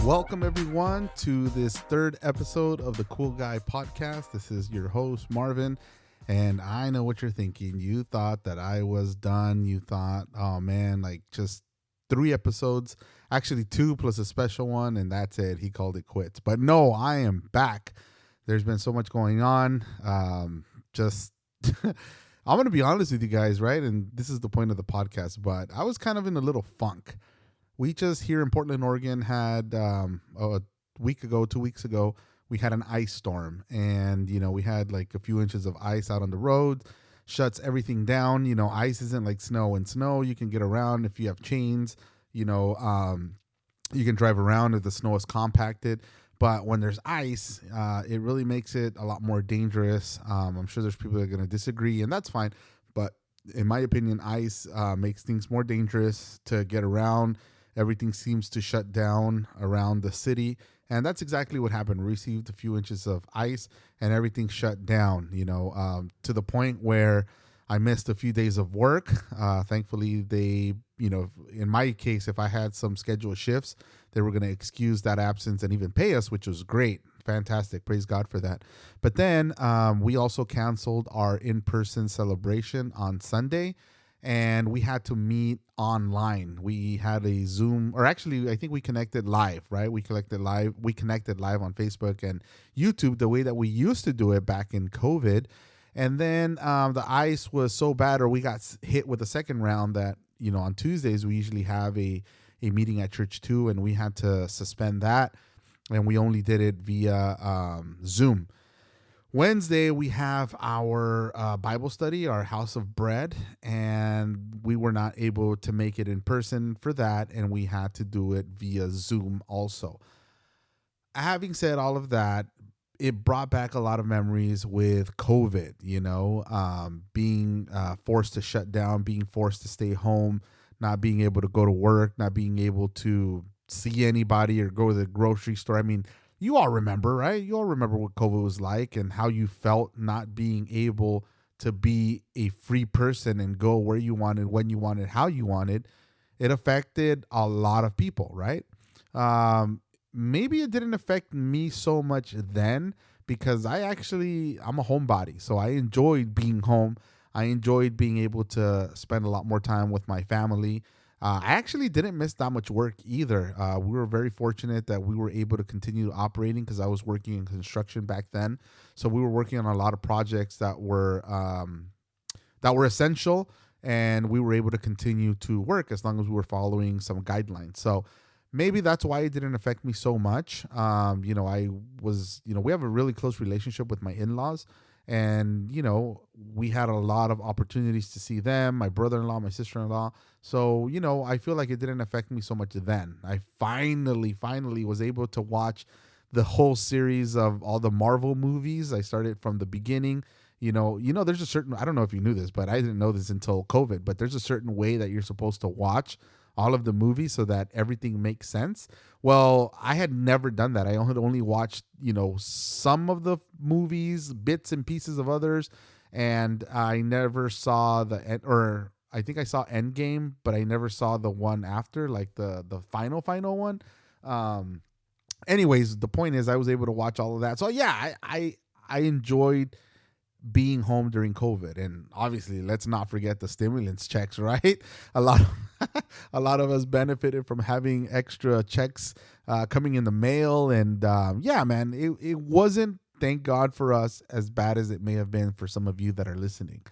Welcome, everyone, to this third episode of the Cool Guy Podcast. This is your host, Marvin, and I know what you're thinking. You thought that I was done. You thought, oh man, like just 3 episodes, actually 2 plus a special one, and that's it. He called it quits. But no, I am back. There's been so much going on. I'm going to be honest with you guys, right? And this is the point of the podcast, but I was kind of in a little funk. We just here in Portland, Oregon had a week ago, 2 weeks ago, we had an ice storm, and we had like a few inches of ice out on the road, shuts everything down. Ice isn't like snow. And snow you can get around if you have chains. You can drive around if the snow is compacted. But when there's ice, it really makes it a lot more dangerous. I'm sure there's people that are going to disagree, and that's fine. But in my opinion, ice makes things more dangerous to get around. Everything seems to shut down around the city. And that's exactly what happened. We received a few inches of ice and everything shut down, to the point where I missed a few days of work. Thankfully, they, in my case, if I had some scheduled shifts, they were going to excuse that absence and even pay us, which was great. Fantastic. Praise God for that. But then we also canceled our in-person celebration on Sunday. And we had to meet online. We had a Zoom, or actually, I think we connected live, right? We connected live on Facebook and YouTube the way that we used to do it back in COVID. And then the ice was so bad, or we got hit with a second round that, on Tuesdays, we usually have a meeting at church too, and we had to suspend that. And we only did it via Zoom. Wednesday, we have our Bible study, our House of Bread, and we were not able to make it in person for that, and we had to do it via Zoom also. Having said all of that, it brought back a lot of memories with COVID, being forced to shut down, being forced to stay home, not being able to go to work, not being able to see anybody or go to the grocery store. I mean, you all remember, right? You all remember what COVID was like and how you felt not being able to be a free person and go where you wanted, when you wanted, how you wanted. It affected a lot of people, right? Maybe it didn't affect me so much then because I'm a homebody. So I enjoyed being home. I enjoyed being able to spend a lot more time with my family. I actually didn't miss that much work either. We were very fortunate that we were able to continue operating because I was working in construction back then. So we were working on a lot of projects that were essential, and we were able to continue to work as long as we were following some guidelines. So maybe that's why it didn't affect me so much. We have a really close relationship with my in-laws. And, we had a lot of opportunities to see them, my brother-in-law, my sister-in-law. So, I feel like it didn't affect me so much then. I finally was able to watch the whole series of all the Marvel movies. I started from the beginning. There's a certain, I don't know if you knew this, but I didn't know this until COVID, but there's a certain way that you're supposed to watch all of the movies so that everything makes sense. Well, I had never done that. I had only watched, some of the movies, bits and pieces of others, and I never saw I think I saw Endgame, but I never saw the one after, like the final one. Anyways, the point is I was able to watch all of that. So yeah, I enjoyed being home during COVID. And obviously, let's not forget the stimulus checks, right? A lot of us benefited from having extra checks coming in the mail. And yeah, man, it wasn't, thank God for us, as bad as it may have been for some of you that are listening.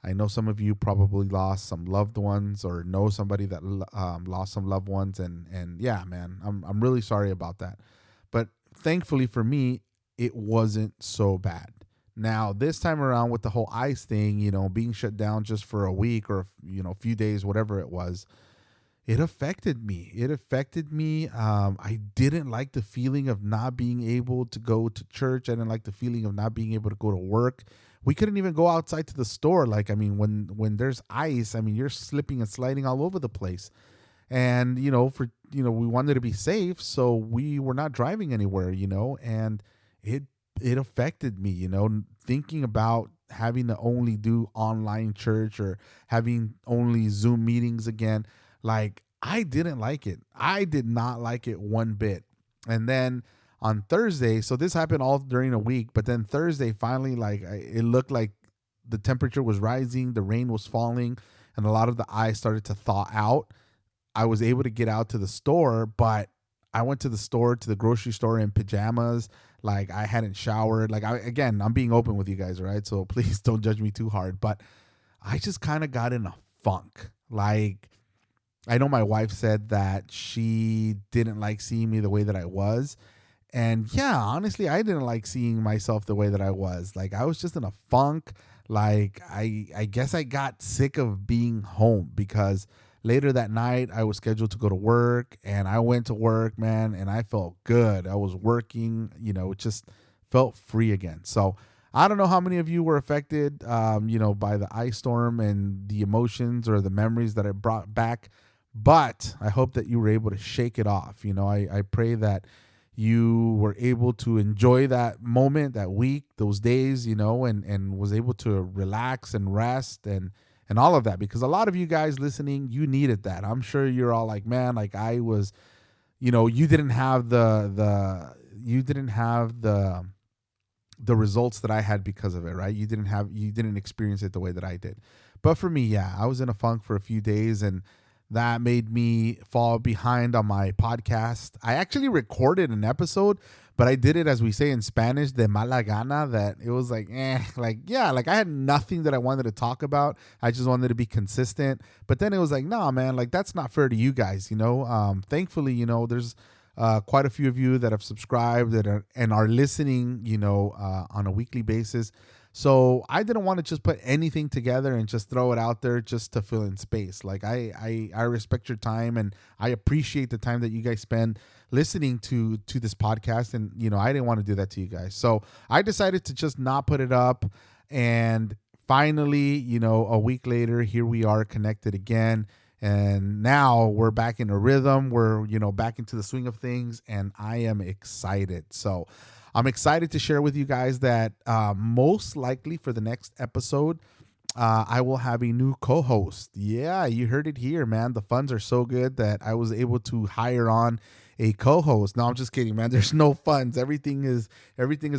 I know some of you probably lost some loved ones or know somebody that lost some loved ones. And yeah, man, I'm really sorry about that. But thankfully for me, it wasn't so bad. Now, this time around with the whole ice thing, being shut down just for a week or, a few days, whatever it was, it affected me. I didn't like the feeling of not being able to go to church. I didn't like the feeling of not being able to go to work. We couldn't even go outside to the store. When there's ice, you're slipping and sliding all over the place. And, we wanted to be safe. So we were not driving anywhere, and it affected me, thinking about having to only do online church or having only Zoom meetings again. Like, I didn't like it. I did not like it one bit. And then on Thursday, so this happened all during a week, but then Thursday finally, like it looked like the temperature was rising, the rain was falling, and a lot of the ice started to thaw out. I was able to get out to the store, but I went to the store, to the grocery store in pajamas. Like I hadn't showered. Like I'm being open with you guys, right? So please don't judge me too hard. But I just kind of got in a funk. Like I know my wife said that she didn't like seeing me the way that I was. And yeah, honestly, I didn't like seeing myself the way that I was. Like I was just in a funk. Like I guess I got sick of being home because later that night I was scheduled to go to work and I went to work, man, and I felt good. I was working, it just felt free again. So I don't know how many of you were affected, by the ice storm and the emotions or the memories that it brought back. But I hope that you were able to shake it off. I pray that you were able to enjoy that moment, that week, those days, and was able to relax and rest and all of that. Because a lot of you guys listening, you needed that. I'm sure you're all like, man, like I was, you didn't have the results that I had because of it, right? You didn't experience it the way that I did. But for me, yeah, I was in a funk for a few days and that made me fall behind on my podcast. I actually recorded an episode, but I did it, as we say in Spanish, de mala gana, that it was like, I had nothing that I wanted to talk about. I just wanted to be consistent. But then it was like, nah, man, like that's not fair to you guys, Thankfully, there's quite a few of you that have subscribed and are listening, on a weekly basis. So I didn't want to just put anything together and just throw it out there just to fill in space. Like I respect your time and I appreciate the time that you guys spend listening to this podcast. And, I didn't want to do that to you guys. So I decided to just not put it up. And finally, a week later, here we are connected again. And now we're back in a rhythm. We're, back into the swing of things. And I am excited. So I'm excited to share with you guys that most likely for the next episode, I will have a new co-host. Yeah, you heard it here, man. The funds are so good that I was able to hire on a co-host. No, I'm just kidding, man. There's no funds. Everything is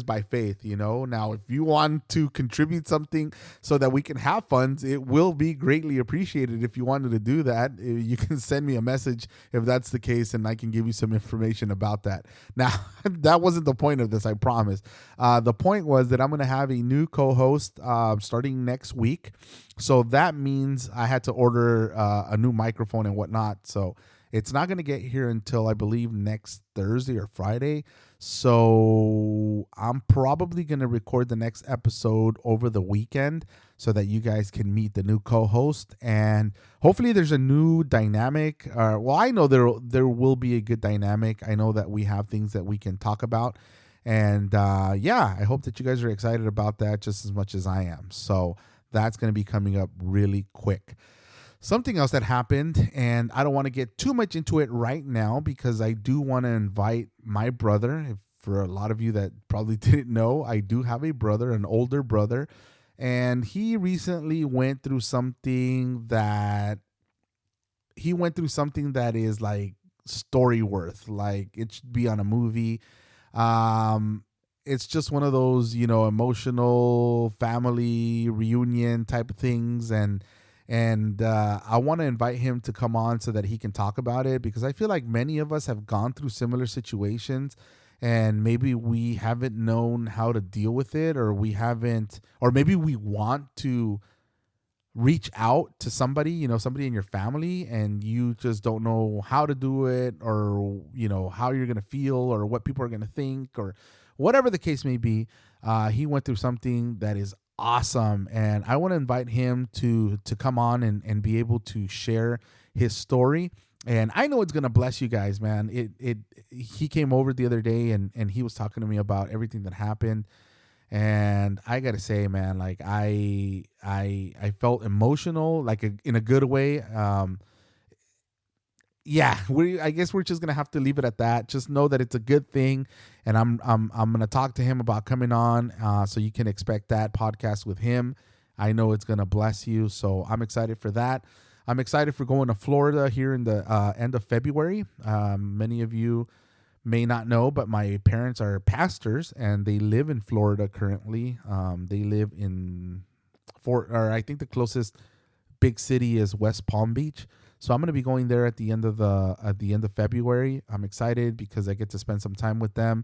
by faith, Now, if you want to contribute something so that we can have funds, it will be greatly appreciated. If you wanted to do that, you can send me a message if that's the case, and I can give you some information about that. Now, that wasn't the point of this, I promise. The point was that I'm going to have a new co-host starting next week. So that means I had to order a new microphone and whatnot. So it's not going to get here until I believe next Thursday or Friday. So I'm probably going to record the next episode over the weekend so that you guys can meet the new co-host. And hopefully there's a new dynamic. I know there will be a good dynamic. I know that we have things that we can talk about. And I hope that you guys are excited about that just as much as I am. So that's going to be coming up really quick. Something else that happened, and I don't want to get too much into it right now because I do want to invite my brother. For a lot of you that probably didn't know, I do have a brother, an older brother, and he recently went through something that is like story worth. Like it should be on a movie. It's just one of those, emotional family reunion type of things, and I want to invite him to come on so that he can talk about it, because I feel like many of us have gone through similar situations and maybe we haven't known how to deal with it, or maybe we want to reach out to somebody, somebody in your family, and you just don't know how to do it, or, how you're going to feel, or what people are going to think, or whatever the case may be. He went through something that is awesome, and I want to invite him to come on and be able to share his story. And I know it's gonna bless you guys, man. He came over the other day and he was talking to me about everything that happened, and I gotta say, man, like I felt emotional, like in a good way. I guess we're just gonna have to leave it at that. Just know that it's a good thing, and I'm gonna talk to him about coming on, so you can expect that podcast with him. I know it's gonna bless you, so I'm excited for that. I'm excited for going to Florida here in the end of February. Many of you may not know, but my parents are pastors and they live in Florida currently. They live in or I think the closest big city is West Palm Beach. So I'm going to be going there at the end of February. I'm excited because I get to spend some time with them.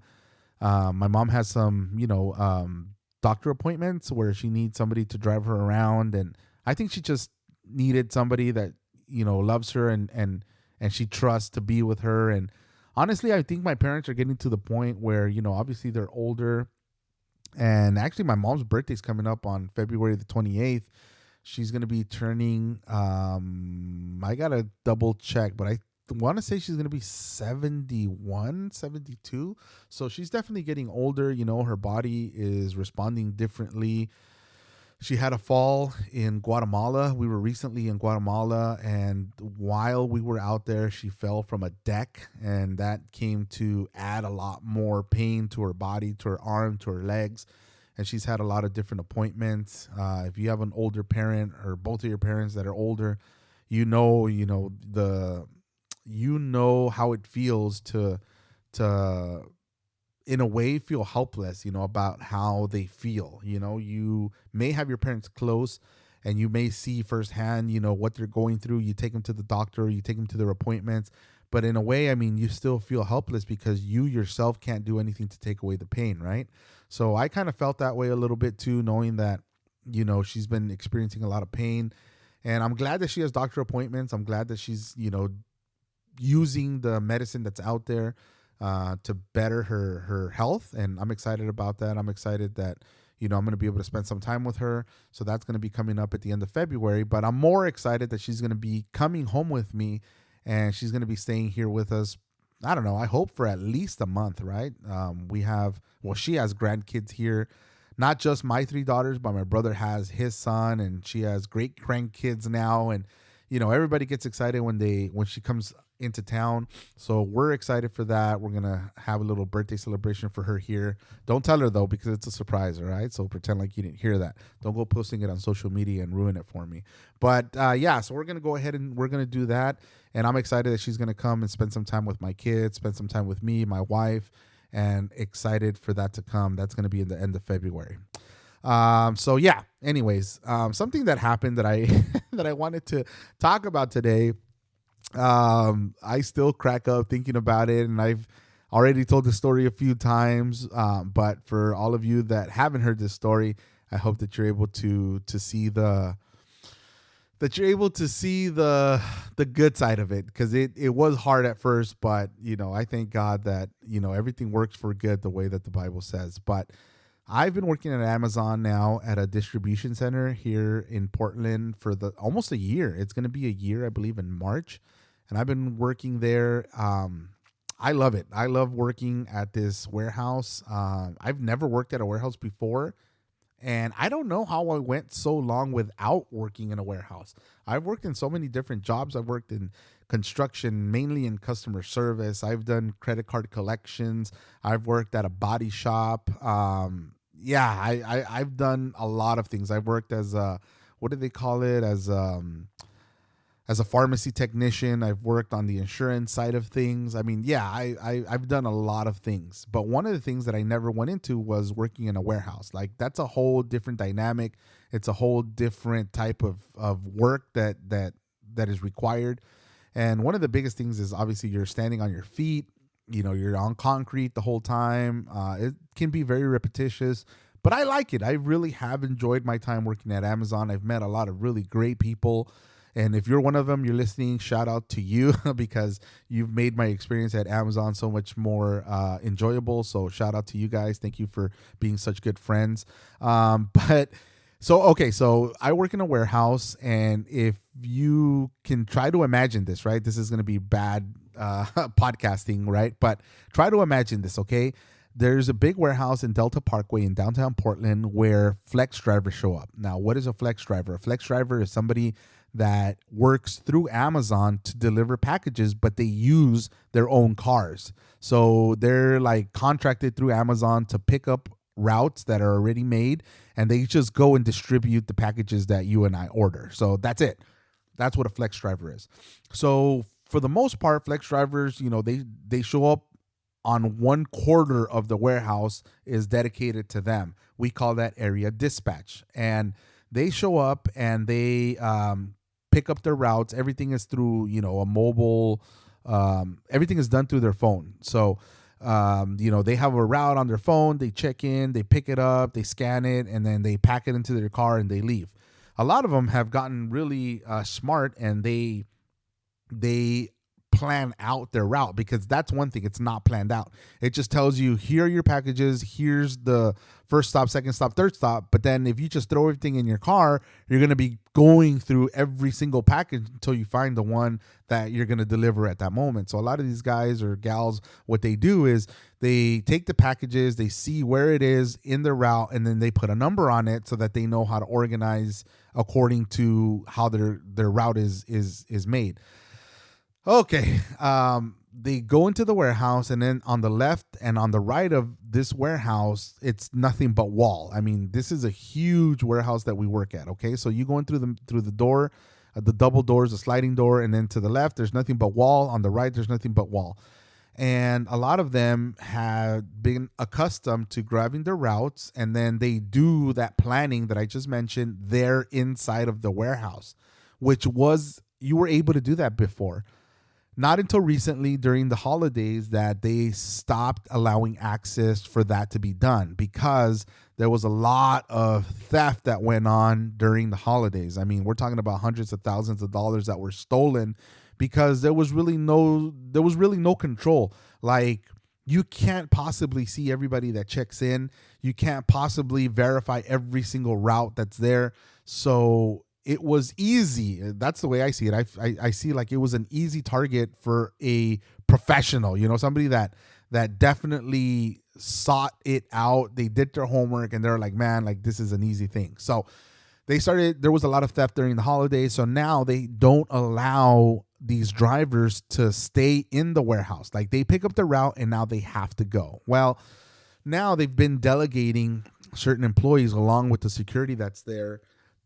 My mom has some, doctor appointments where she needs somebody to drive her around, and I think she just needed somebody that loves her and she trusts to be with her. And honestly, I think my parents are getting to the point where obviously they're older, and actually my mom's birthday's coming up on February the 28th. She's going to be turning, I got to double check, but I want to say she's going to be 71, 72. So she's definitely getting older. Her body is responding differently. She had a fall in Guatemala. We were recently in Guatemala, and while we were out there, she fell from a deck, and that came to add a lot more pain to her body, to her arm, to her legs. And she's had a lot of different appointments. If you have an older parent or both of your parents that are older, how it feels to in a way feel helpless, about how they feel. You may have your parents close and you may see firsthand, what they're going through. You take them to the doctor, you take them to their appointments. But in a way, I mean, you still feel helpless because you yourself can't do anything to take away the pain, right? So I kind of felt that way a little bit too, knowing that, she's been experiencing a lot of pain. And I'm glad that she has doctor appointments. I'm glad that she's, using the medicine that's out there to better her health. And I'm excited about that. I'm excited that, I'm going to be able to spend some time with her. So that's going to be coming up at the end of February. But I'm more excited that she's going to be coming home with me, and she's going to be staying here with us. I don't know. I hope for at least a month, right? She has grandkids here, not just my 3 daughters, but my brother has his son, and she has great grandkids now. And, everybody gets excited when she comes into town. So we're excited for that. We're going to have a little birthday celebration for her here. Don't tell her though, because it's a surprise. All right. So pretend like you didn't hear that. Don't go posting it on social media and ruin it for me. But so we're going to go ahead and we're going to do that. And I'm excited that she's going to come and spend some time with my kids, spend some time with me, my wife, and excited for that to come. That's going to be in the end of February. Anyways, something that happened that I that I wanted to talk about today. I still crack up thinking about it, and I've already told the story a few times. But for all of you that haven't heard this story, I hope that you're able to see the good side of it, because it was hard at first, but I thank God that everything works for good the way that the Bible says. But I've been working at Amazon now at a distribution center here in Portland for almost a year. It's going to be a year, I believe, in March. And I've been working there. I love it. I love working at this warehouse. I've never worked at a warehouse before, and I don't know how I went so long without working in a warehouse. I've worked in so many different jobs. I've worked in construction, mainly in customer service. I've done credit card collections. I've worked at a body shop. I've done a lot of things. I've worked as what do they call it? As a pharmacy technician. I've worked on the insurance side of things. I mean, I've done a lot of things. But one of the things that I never went into was working in a warehouse. Like, that's a whole different dynamic. It's a whole different type of work that is required. And one of the biggest things is obviously you're standing on your feet. You're on concrete the whole time. It can be very repetitious, but I like it. I really have enjoyed my time working at Amazon. I've met a lot of really great people. And if you're one of them, you're listening, shout out to you because you've made my experience at Amazon so much more enjoyable. So shout out to you guys. Thank you for being such good friends. So I work in a warehouse, and if you can try to imagine this, right? This is going to be bad podcasting, right? But try to imagine this, okay? There's a big warehouse in Delta Parkway in downtown Portland where flex drivers show up. Now, what is a flex driver? A flex driver is somebody that works through Amazon to deliver packages, but they use their own cars. So they're like contracted through Amazon to pick up routes that are already made, and they just go and distribute the packages that you and I order. So that's it. That's what a flex driver is. So for the most part, flex drivers, they show up on 1/4 of the warehouse is dedicated to them. We call that area dispatch. And they show up and they pick up their routes. Everything is through, a mobile, everything is done through their phone. So, they have a route on their phone, they check in, they pick it up, they scan it, and then they pack it into their car and they leave. A lot of them have gotten really smart, and they plan out their route, because that's one thing. It's not planned out. It just tells you, here are your packages, here's the first stop, second stop, third stop. But then if you just throw everything in your car, you're going to be going through every single package until you find the one that you're going to deliver at that moment. So a lot of these guys or gals, what they do is they take the packages, they see where it is in their route, and then they put a number on it so that they know how to organize according to how their route is made. Okay, they go into the warehouse, and then on the left and on the right of this warehouse, it's nothing but wall. I mean, this is a huge warehouse that we work at. Okay, so you go in through the door, the double doors, the sliding door, and then to the left, there's nothing but wall. On the right, there's nothing but wall. And a lot of them have been accustomed to grabbing their routes, and then they do that planning that I just mentioned there inside of the warehouse, which was, you were able to do that before. Not until recently during the holidays that they stopped allowing access for that to be done, because there was a lot of theft that went on during the holidays. I mean, we're talking about hundreds of thousands of dollars that were stolen because there was really no control. Like, you can't possibly see everybody that checks in. You can't possibly verify every single route that's there. So it was easy. That's the way I see it. I see like it was an easy target for a professional, somebody that definitely sought it out. They did their homework, and they're like, man, like, this is an easy thing. So there was a lot of theft during the holidays. So now they don't allow these drivers to stay in the warehouse. Like, they pick up the route and now they have to go. Well, now they've been delegating certain employees along with the security that's there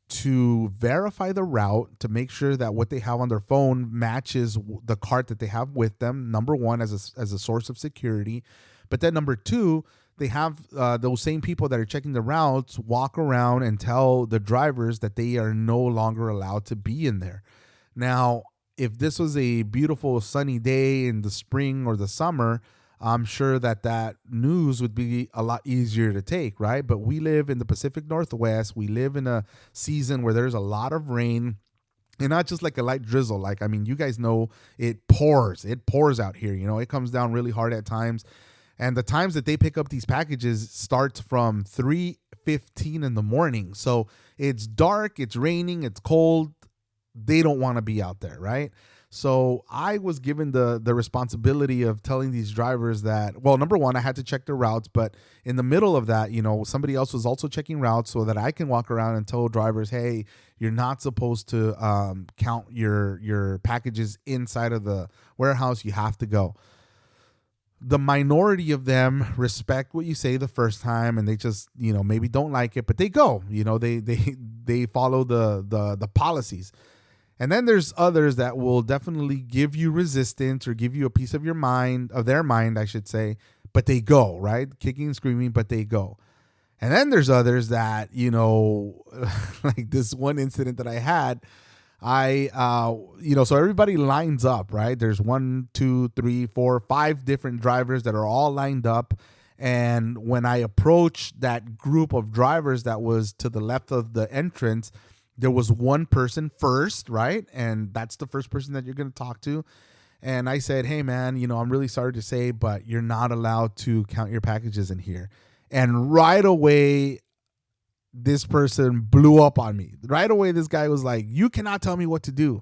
to verify the route, to make sure that what they have on their phone matches the cart that they have with them. Number one, as a source of security. But then number two, they have those same people that are checking the routes walk around and tell the drivers that they are no longer allowed to be in there. Now, if this was a beautiful sunny day in the spring or the summer, I'm sure that news would be a lot easier to take, right? But we live in the Pacific Northwest. We live in a season where there's a lot of rain, and not just like a light drizzle. Like, I mean, you guys know it pours. It pours out here. It comes down really hard at times. And the times that they pick up these packages starts from 3:15 in the morning. So it's dark, it's raining, it's cold. They don't want to be out there, right? So I was given the responsibility of telling these drivers that, well, number one, I had to check their routes, but in the middle of that, somebody else was also checking routes so that I can walk around and tell drivers, hey, you're not supposed to count your packages inside of the warehouse. You have to go. The minority of them respect what you say the first time, and they just, maybe don't like it, but they go. They follow the policies. And then there's others that will definitely give you resistance or give you a piece of their mind, I should say, but they go, right? Kicking and screaming, but they go. And then there's others that, like this one incident that I had, so everybody lines up, right? There's 1, 2, 3, 4, 5 different drivers that are all lined up. And when I approached that group of drivers that was to the left of the entrance, there was one person first, right? And that's the first person that you're going to talk to. And I said, hey, man, I'm really sorry to say, but you're not allowed to count your packages in here. And right away, this person blew up on me. Right away, this guy was like, you cannot tell me what to do.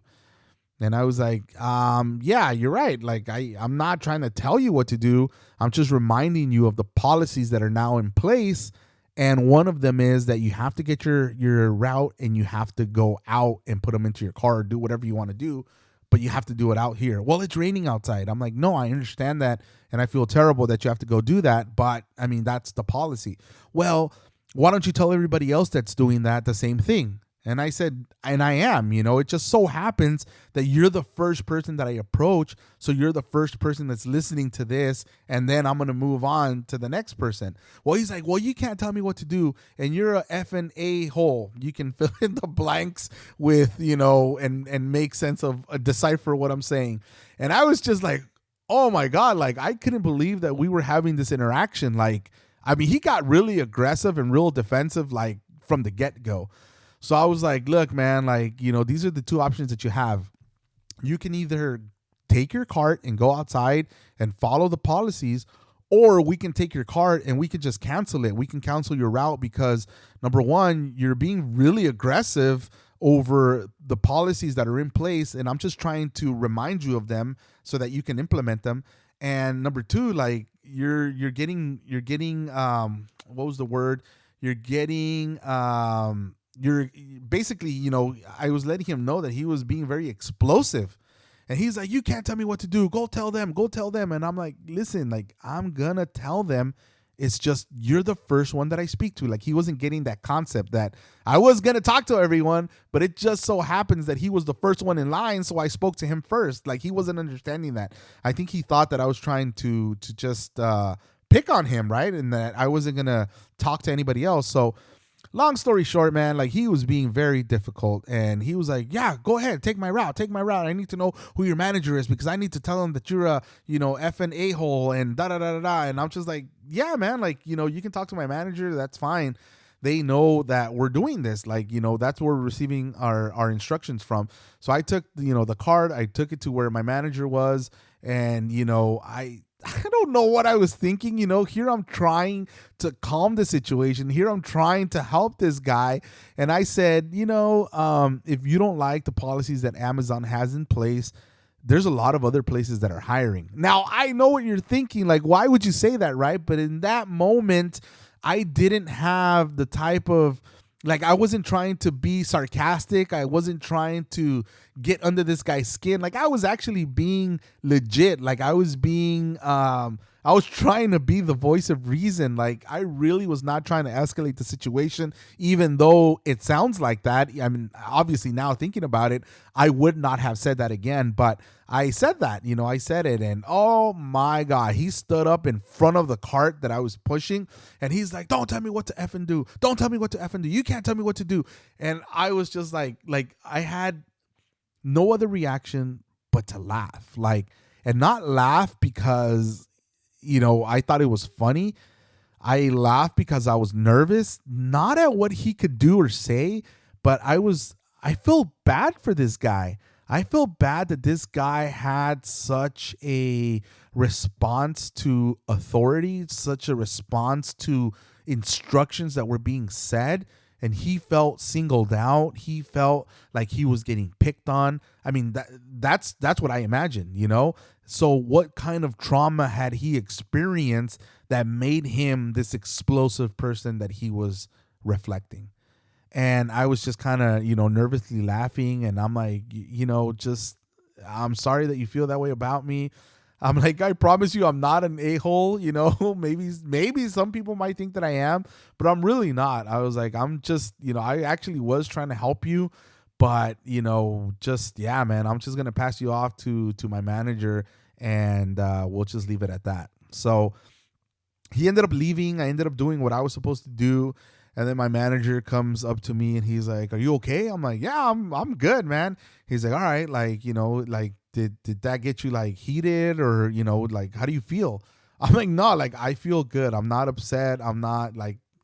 And I was like, yeah, you're right. Like, I'm not trying to tell you what to do. I'm just reminding you of the policies that are now in place. And one of them is that you have to get your route and you have to go out and put them into your car or do whatever you want to do, but you have to do it out here. Well, it's raining outside. I'm like, no, I understand that. And I feel terrible that you have to go do that. But I mean, that's the policy. Well, why don't you tell everybody else that's doing that the same thing? And I said, and I am, it just so happens that you're the first person that I approach. So you're the first person that's listening to this. And then I'm going to move on to the next person. Well, he's like, well, you can't tell me what to do. And you're a effing a-hole. You can fill in the blanks with, and make sense of, decipher what I'm saying. And I was just like, oh my God, like I couldn't believe that we were having this interaction. Like, I mean, he got really aggressive and real defensive, like from the get-go. So I was like, look, man, like, these are the two options that you have. You can either take your cart and go outside and follow the policies, or we can take your cart and we can just cancel it. We can cancel your route because, number one, you're being really aggressive over the policies that are in place, and I'm just trying to remind you of them so that you can implement them. And number two, like you're getting what was the word? You're getting you're basically, I was letting him know that he was being very explosive. And he's like, you can't tell me what to do. Go tell them. And I'm like, listen, like, I'm going to tell them. It's just, you're the first one that I speak to. Like, he wasn't getting that concept that I was going to talk to everyone, but it just so happens that he was the first one in line. So I spoke to him first. Like, he wasn't understanding that. I think he thought that I was trying to just pick on him, right? And that I wasn't going to talk to anybody else. So long story short, man, like he was being very difficult, and he was like, yeah, go ahead, take my route. I need to know who your manager is because I need to tell him that you're a, effing a-hole and da-da-da-da-da. And I'm just like, yeah, man, like, you can talk to my manager. That's fine. They know that we're doing this. Like, that's where we're receiving our instructions from. So I took, the card, I took it to where my manager was, and, I don't know what I was thinking. Here I'm trying to calm the situation. Here I'm trying to help this guy. And I said, if you don't like the policies that Amazon has in place, there's a lot of other places that are hiring. Now, I know what you're thinking. Like, why would you say that, right? But in that moment, I didn't have the type of, like, I wasn't trying to be sarcastic. I wasn't trying to get under this guy's skin. Like, I was actually being legit. Like, I was trying to be the voice of reason. Like, I really was not trying to escalate the situation, even though it sounds like that. I mean, obviously now thinking about it, I would not have said that again, but I said that, I said it, and oh my God, he stood up in front of the cart that I was pushing, and he's like, don't tell me what to effing do. Don't tell me what to effing do. You can't tell me what to do. And I was just like I had no other reaction but to laugh, and not laugh because, I thought it was funny. I laughed because I was nervous, not at what he could do or say, but I feel bad for this guy. I feel bad that this guy had such a response to authority, such a response to instructions that were being said, and he felt singled out. He felt like he was getting picked on. I mean, that's what I imagine, So what kind of trauma had he experienced that made him this explosive person that he was reflecting? And I was just kind of, nervously laughing. And I'm like, I'm sorry that you feel that way about me. I'm like, I promise you, I'm not an a-hole. Maybe some people might think that I am, but I'm really not. I was like, I'm just, I actually was trying to help you. But, yeah, man, I'm just going to pass you off to my manager, and we'll just leave it at that. So he ended up leaving. I ended up doing what I was supposed to do. And then my manager comes up to me and he's like, are you okay? I'm like, yeah, I'm good, man. He's like, all right, did that get you heated or, how do you feel? I'm like, no, I feel good. I'm not upset. I'm not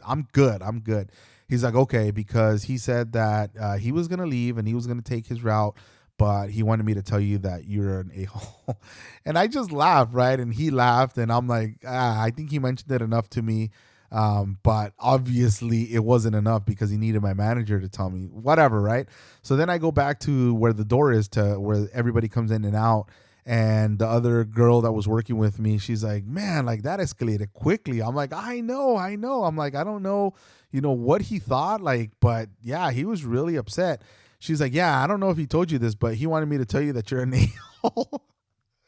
I'm good. He's like, okay, because he said that he was going to leave and he was going to take his route, but he wanted me to tell you that you're an a-hole. And I just laughed, right? And he laughed, and I'm like, I think he mentioned it enough to me. But obviously it wasn't enough because he needed my manager to tell me whatever. Right. So then I go back to where the door is, to where everybody comes in and out. And the other girl that was working with me, she's like, man, that escalated quickly. I'm like, I know. I'm like, I don't know, what he thought, but yeah, he was really upset. She's like, yeah, I don't know if he told you this, but he wanted me to tell you that you're an a-hole.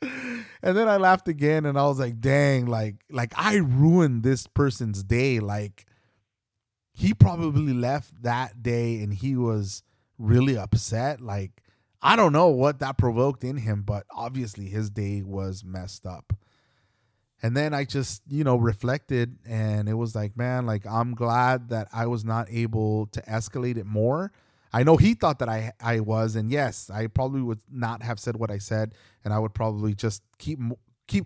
And then I laughed again, and I was like, dang, I ruined this person's day. he probably left that day and he was really upset. Like, I don't know what that provoked in him, but obviously his day was messed up. And then I just, reflected, and it was like, man, like, I'm glad that I was not able to escalate it more. I know he thought that I was, and yes, I probably would not have said what I said, and I would probably just keep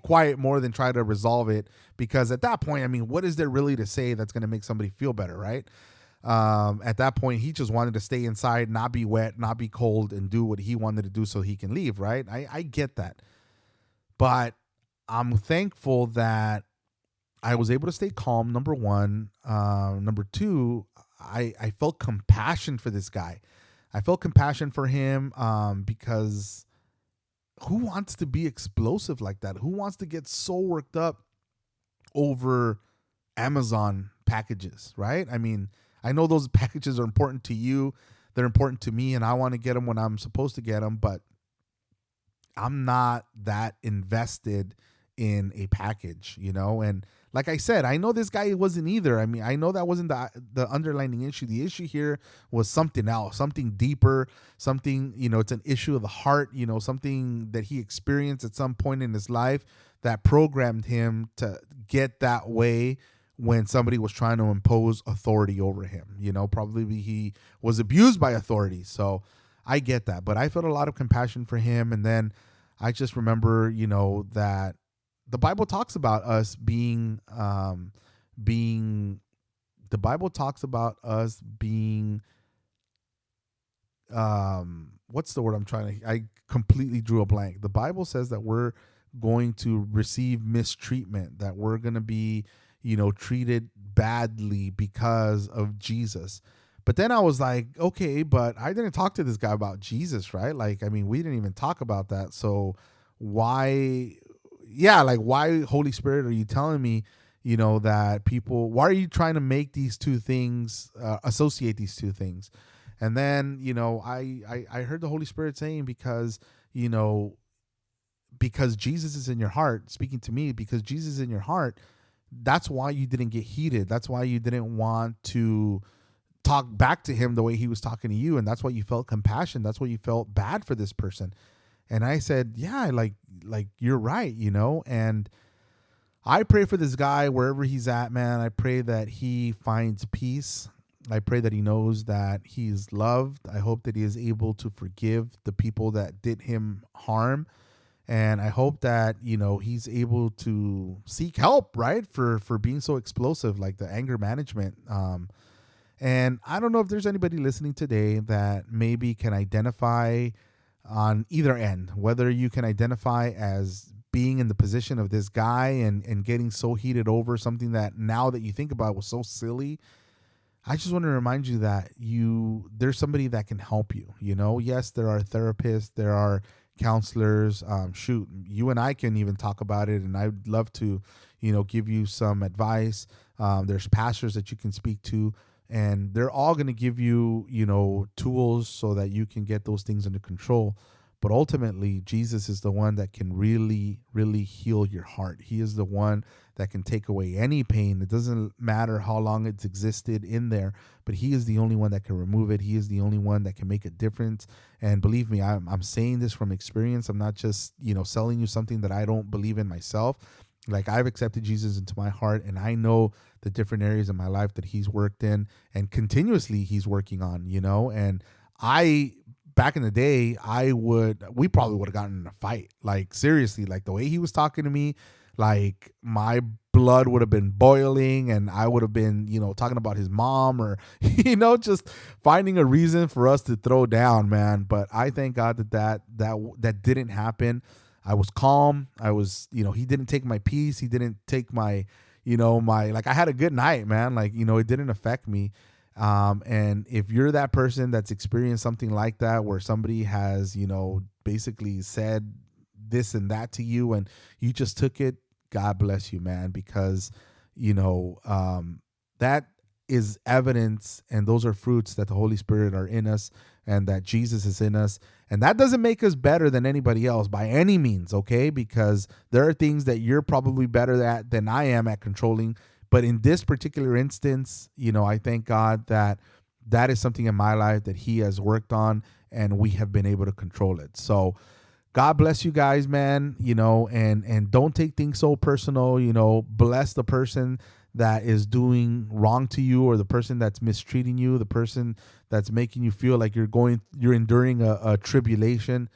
quiet more than try to resolve it, because at that point, I mean, what is there really to say that's going to make somebody feel better, right? At that point, he just wanted to stay inside, not be wet, not be cold, and do what he wanted to do so he can leave, right? I get that. But I'm thankful that I was able to stay calm, number one. Number two, I felt compassion for this guy. I felt compassion for him because who wants to be explosive like that? Who wants to get so worked up over Amazon packages, right? I mean, I know those packages are important to you. They're important to me, and I want to get them when I'm supposed to get them, but I'm not that invested in a package, and like I said, I know this guy wasn't either. I mean, I know that wasn't the underlying issue. The issue here was something else, something deeper, something, it's an issue of the heart, something that he experienced at some point in his life that programmed him to get that way when somebody was trying to impose authority over him. Probably he was abused by authority. So I get that, but I felt a lot of compassion for him. And then I just remember, that the Bible talks about us being, the Bible talks about us being, what's the word I'm trying to, I completely drew a blank. The Bible says that we're going to receive mistreatment, that we're going to be, treated badly because of Jesus. But then I was like, okay, but I didn't talk to this guy about Jesus, right? Like, I mean, we didn't even talk about that. So why, why, Holy Spirit, are you telling me, that people, why are you trying to make these two things, associate these two things? And then, I heard the Holy Spirit saying, because Jesus is in your heart, speaking to me, because Jesus is in your heart, that's why you didn't get heated. That's why you didn't want to talk back to him the way he was talking to you. And that's why you felt compassion. That's why you felt bad for this person. And I said, yeah, like you're right, and I pray for this guy wherever he's at, man. I pray that he finds peace. I pray that he knows that he is loved. I hope that he is able to forgive the people that did him harm. And I hope that, he's able to seek help, right? For being so explosive, like the anger management. And I don't know if there's anybody listening today that maybe can identify on either end, whether you can identify as being in the position of this guy and getting so heated over something that now that you think about was so silly. I just want to remind you that there's somebody that can help you. Yes, there are therapists, there are counselors. You and I can even talk about it, and I'd love to, give you some advice. There's pastors that you can speak to, and they're all going to give you, tools so that you can get those things under control. But ultimately, Jesus is the one that can really, really heal your heart. He is the one that can take away any pain. It doesn't matter how long it's existed in there, but he is the only one that can remove it. He is the only one that can make a difference. And believe me, I'm saying this from experience. I'm not just, selling you something that I don't believe in myself. Like, I've accepted Jesus into my heart, and I know the different areas of my life that he's worked in and continuously he's working on, and back in the day, we probably would have gotten in a fight. Like, seriously, like the way he was talking to me, like my blood would have been boiling, and I would have been, talking about his mom or, just finding a reason for us to throw down, man. But I thank God that didn't happen. I was calm. I was, he didn't take my peace. He didn't take my, like, I had a good night, man. Like, it didn't affect me. And if you're that person that's experienced something like that, where somebody has, basically said this and that to you and you just took it, God bless you, man, because, that is evidence, and those are fruits that the Holy Spirit are in us and that Jesus is in us. And that doesn't make us better than anybody else by any means, okay? Because there are things that you're probably better at than I am at controlling, But in this particular instance, I thank God that is something in my life that he has worked on, and we have been able to control it. So God bless you guys, man, and don't take things so personal. Bless the person that is doing wrong to you, or the person that's mistreating you, the person that's making you feel like you're enduring a tribulation.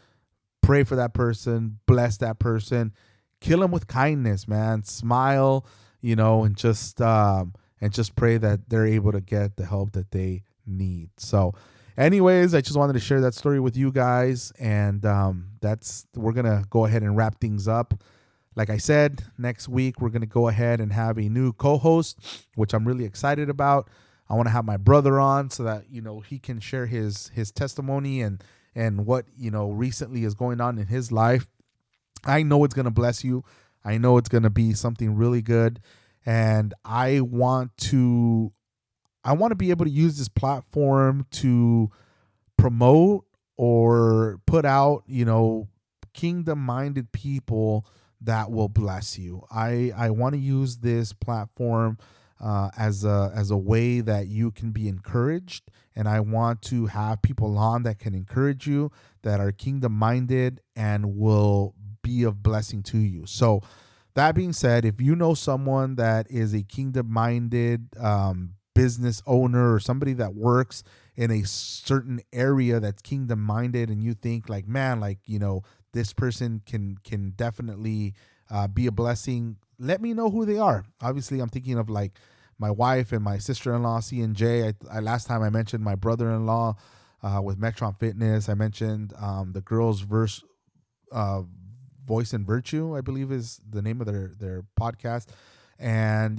Pray for that person, bless that person, kill them with kindness, man. Smile, and just pray that they're able to get the help that they need. So anyways, I just wanted to share that story with you guys, and we're gonna go ahead and wrap things up. Like I said, next week we're gonna go ahead and have a new co-host, which I'm really excited about. I want to have my brother on so that he can share his testimony and what recently is going on in his life. I know it's gonna bless you. I know it's gonna be something really good, and I want to be able to use this platform to promote or put out, kingdom-minded people that will bless you. I want to use this platform as a way that you can be encouraged, and I want to have people on that can encourage you, that are kingdom-minded and will be of blessing to you. So that being said, if you know someone that is a kingdom-minded business owner, or somebody that works in a certain area that's kingdom-minded, and you think like, man, this person can definitely be a blessing, let me know who they are. Obviously, I'm thinking of like my wife and my sister-in-law, C&J. I last time I mentioned my brother-in-law with Metron Fitness. I mentioned the girls Voice and Virtue, I believe is the name of their podcast. And,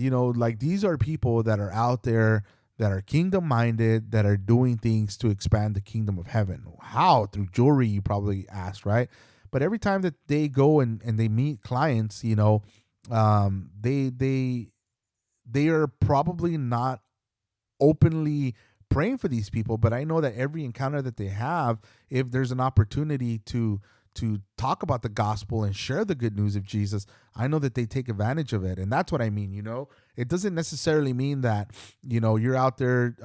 these are people that are out there that are kingdom-minded, that are doing things to expand the kingdom of heaven. How? Through jewelry, you probably asked, right? But every time that they go and they meet clients, they are probably not openly praying for these people. But I know that every encounter that they have, if there's an opportunity to talk about the gospel and share the good news of Jesus, I know that they take advantage of it. And that's what I mean. It doesn't necessarily mean that, you're out there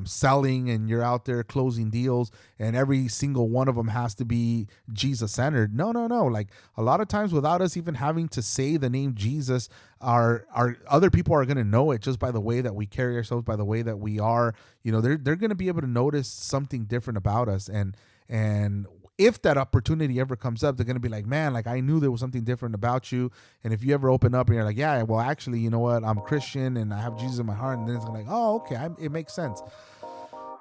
selling and you're out there closing deals and every single one of them has to be Jesus centered. No. Like a lot of times, without us even having to say the name Jesus, our other people are going to know it just by the way that we carry ourselves, by the way that we are. They're going to be able to notice something different about us. And if that opportunity ever comes up, they're going to be like, man, like I knew there was something different about you. And if you ever open up and you're like, yeah, well, actually, you know what? I'm Christian and I have Jesus in my heart. And then it's like, oh, okay. It makes sense.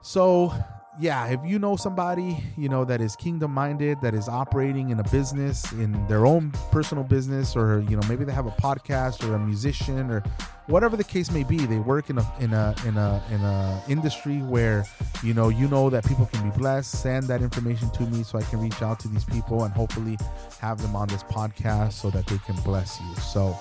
So yeah, if you know somebody, that is kingdom minded, that is operating in a business, in their own personal business, or, maybe they have a podcast or a musician or whatever the case may be, they work in a industry where, that people can be blessed, send that information to me so I can reach out to these people and hopefully have them on this podcast so that they can bless you. So,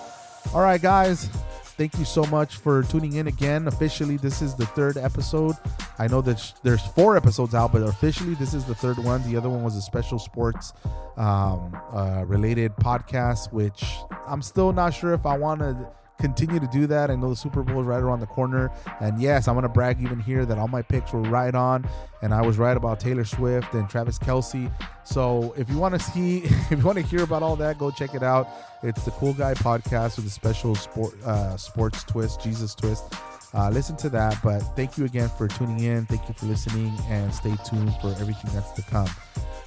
all right, guys. Thank you so much for tuning in again. Officially, this is the third episode. I know that there's 4 episodes out, but officially, this is the third one. The other one was a special sports related podcast, which I'm still not sure if I want to continue to do that. I know the Super Bowl is right around the corner. And yes, I'm going to brag even here that all my picks were right on. And I was right about Taylor Swift and Travis Kelce. So if you want to hear about all that, go check it out. It's the Cool Guy Podcast with a special sports twist, Jesus twist. Listen to that. But thank you again for tuning in. Thank you for listening, and stay tuned for everything that's to come.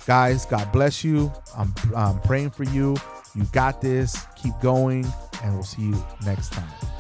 Guys, God bless you. I'm praying for you. You got this. Keep going, and we'll see you next time.